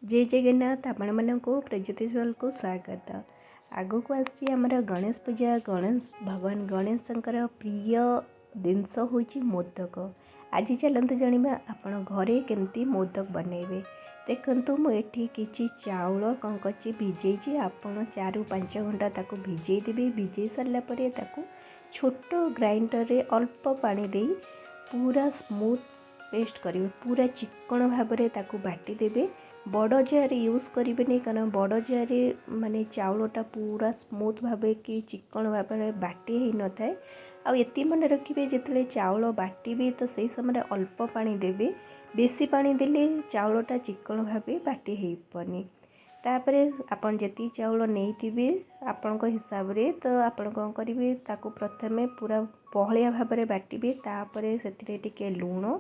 जय जगन्नाथ आपण मानक प्रज्योतिषवाल को स्वागत। आग को आसी आमर गणेश पूजा गणेश भगवान गणेशंकर प्रिय जिनस हूँ मोदक। आज चलते जाना आपण घरे केमती मोदक बनइबे। देखु मुझे किसी चाउल कौन कर भिजे आपड़ 4-5 घंटा ताको भिजे देवे। भिजे सारापर छोट ग्राइंडर रे अल्प पानी दे पूरा स्मूथ पेस्ट करेंगे। पूरा चिकन भाव में ताको बाटी देवे। बड़ जार यूज करेंगे कारण बड़ जार माने चाउलटा पूरा स्मूथ भाव कि चिकन भाव में बाटी हो न थाए। आती मन रखिए जिते चाउल बाटे तो सही समय अल्प पानी देवे। बेसी पानी देले चाउलटा चिकन भाव बाटी हो पानी। तापर आपन जी चाउल नहीं आपण हिसाब रे तो आपण कौन करेंगे ताको प्रथमे पूरा बहलिया भाव में बाटे। तापर से टिके लुण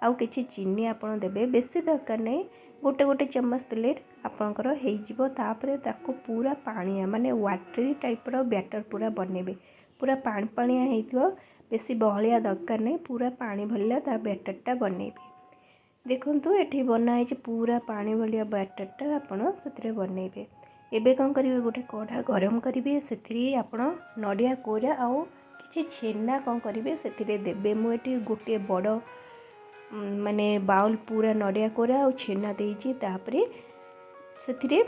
आउ किछि चीनी आपन देबे। बेसी दरकार नहीं गोटे गोटे चम्मच देले आपणकर हो। तापर ताको पूरा पानिया माने वाटरी टाइप रो बैटर पूरा बनेबे। पूरा पानी पानिया हेइथियो बेसी बहलिया दरकार नहीं पूरा पानी भलिया ता बैटरटा बनेबे। देखंतु एठी बना है पूरा पानी भलिया बैटरटा आपन सेतिरे बनेबे। एबे कौन करेंगे गोटे कढ़ा गरम करेंगे से आपन नडिया कोरा आउ किछि छेना कौन करेंगे से देबे। मुझे गोटे बड़ माने बाउल पूरा नडिया कोरा और छेना देइछि। तापरे सेथिरे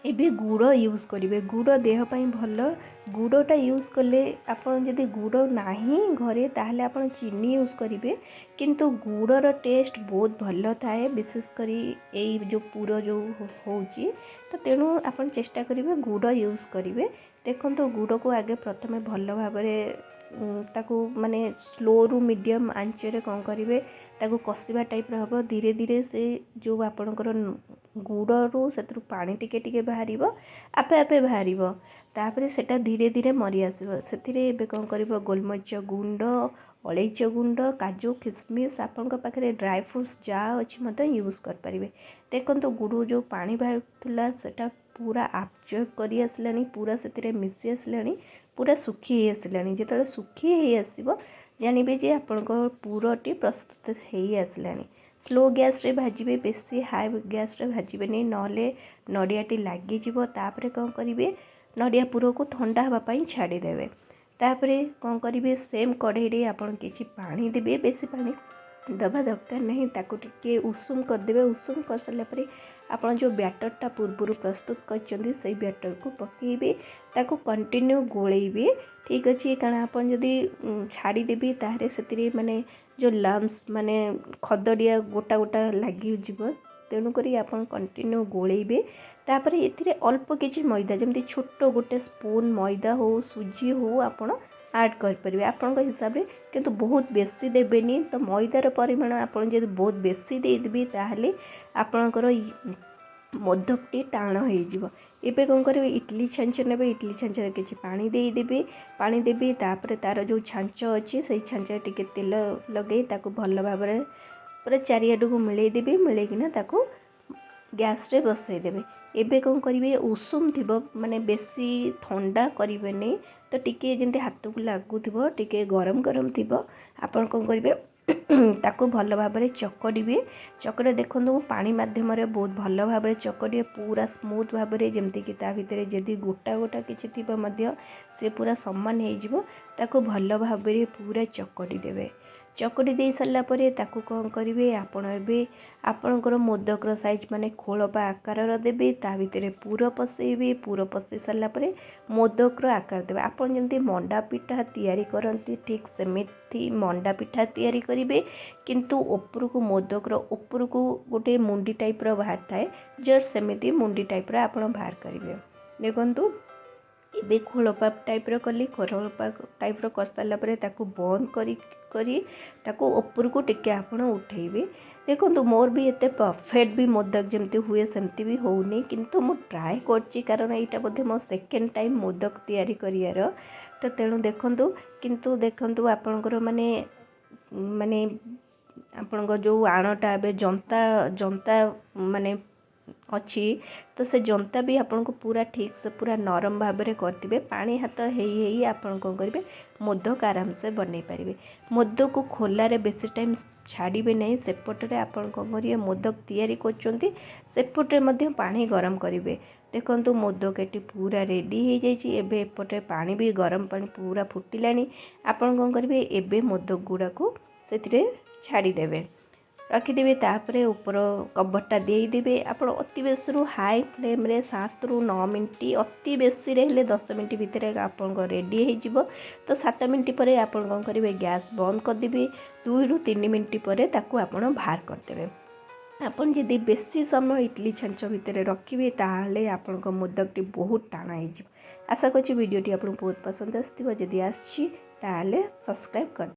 एबे गुड़ यूज करेंगे। गुड़ देह पाई भल। गुड़टा यूज कले आपन जदि गुड़ नाही घरे ताहले आपन चीनी यूज करेंगे किंतु गुड़र टेस्ट बहुत भल थाए। विशेषकर यही जो पूरा जो होची तो तेणु आपन चेष्टा करेंगे गुड़ यूज करेंगे। देखो गुड़ को आगे प्रथमे भल भाव ताकू माने स्लो रु मीडियम आंचरे कौन करेंगे ताकू कषिबा टाइप हम। धीरे धीरे से जो आपणकर गुड़ से पानी टिके टिके बाहर आपे आपे बाहर तापर सेटा धीरे धीरे मरी आसो। से कौन कर गोलमरीच गुंड अलैच गुंड काजू किशमिश आपण पाखे ड्राई फ्रूट्स जहाँ अच्छी यूज करेंगे। देखो गुड़ जो पानी बाहर सेटा पूरा आब्जर्व कर आसला पूरा से मिसी आसला पूरा सुखी आसला। जो सुखी आसो जानवे जे आपण पूरटी प्रस्तुत हो आसला। स्लो गैस रे भाजिबे बेसी हाई गैस रे भाजिबे नहीं नले नडियाटी लगिଯିବ। तापर कौन करेंगे नडिया पूर को ठंडा हाँवाई छाड़ीदेवे। तापर कौन करेंगे सेम कढ़ई रे आपन किछि पानी देबे। बेसी पानी दबा दरकार नहीं ताकू टिके उषुम करदेवे। उषुम कर सारा पर आपन जो बैटरटा पूर्व प्रस्तुत करछंदी से बैटर को पकेबे ताकू कंटिन्यू गोलेबे। ठीक अच्छे कारण आपन जदि छाड़ी देबे ताहरे सेतिरे माने जो लम्स माने खदड़िया गोटा गोटा लगी जीव। तेणुक आपन कंटिन्यू गोलेबे। तापर एथिरे अल्प किछि मैदा जमती छोट गोटे स्पून मैदा हो सुजी हो आपन ऐड करेंगे आपण हिसाब से किंतु बहुत बेसी देबेनी। तो मैदार परिमाण आपन जब बहुत बेसी देदेबे ताहले आपणकर मोदकटी टाण हो। एबे कौन करेंगे इडली छांच ने इडली छांच किसी पानी देदेबे। पानी देबे तापर तार जो छांच अच्छी से छांच टिके तेल लगे ताको भल भाव पूरा चारिआड को मिलई देबे। मिलैकिना ताको गैस रे बसई देबे। एबे कौन करेंगे उषुम थी माने बेसी ठंडा करेंगे नहीं तो टिके जमी हाथ को लगुव टिके गरम गरम थी आपन कौन करेंगे ताको भल भाव में चकड़े। चकड़े देखो पानी माध्यम बहुत भल भाव चकड़े पूरा स्मूथ भाव में जमती कि भितर जदि गोटा गोटा किसी थी से पूरा सामान हो भल भाव में पूरा चकड़ी देवे। चकड़ी दे सारा पर ताकू कौन करेंगे आपण ए आपणकर मोदकर साइज माने खोलपा आकार देवे। ता भितर पूर पसैबे। पूर पसई सारा पर मोदकर आकार देवे। आपन जमती मंडा पिठा तैयारी करती ठीक सेमिति मंडा पिठा तैयारी करेंगे किंतु ऊपर को मोदकर ऊपर को गोटे मुंडी टाइप बाहर थाए जस्ट सेमिति मुंडी टाइप आपन बाहर करेंगे। देखंतु एबे खोलपा टाइप कली खोलपा टाइप कर सारा पर ताकू बंद करी ताकू ऊपर को टिके आपन उठेबे। देखो मोर भी एते परफेक्ट भी मोदक जमती हुए सेमती भी होनी किंतु मु ट्राए करची कारण एटा बोधे मो सेकेंड टाइम मोदक तैयारी करियार। तो तेणु देखंतु किंतु देखंतु आपनकर माने माने आपन जो आणटा ए जंता जंता माने अच्छी तो से जंता भी आपन को पूरा ठीक से पूरा नरम भाव में करते पानी हाथ हेई आपन कौन करेंगे मोदक आराम से बनई पारे। मोदक को खोलारे बेसी टाइम छाड़े नहीं सेपटे आपन कौन करेंगे मोदक तैयारी कर सेपटे पानी गरम करेंगे। देखो मोदक ये पूरा रेडी हो जाए एपटे पानी भी गरम पानी पूरा फुटिलानी आपन कौन करेंगे एबे मोदक गुड़ा को से छाड़ीदेवे रखिदेवे तापर ऊपर कवरटा देदेवे आप अति बेसी हाई फ्लेम रे 7 ରୁ 9 मिनट अति बेसी हेले 10 मिनट भितर आपन रेडी हो तो 7 मिनट पर आपन कौन करेंगे गैस बंद करदेवे 2 ରୁ 3 मिनट पर ताकू आपन बाहर करदेवे। आपन जदि बेसी समय इडली छांच भितर रखिए ताहले आपन मोदकटी बहुत टाण हो। आशा करछि वीडियोटी आपन बहुत पसंद आसथिबो जदि आछि ताहले सब्सक्राइब कर।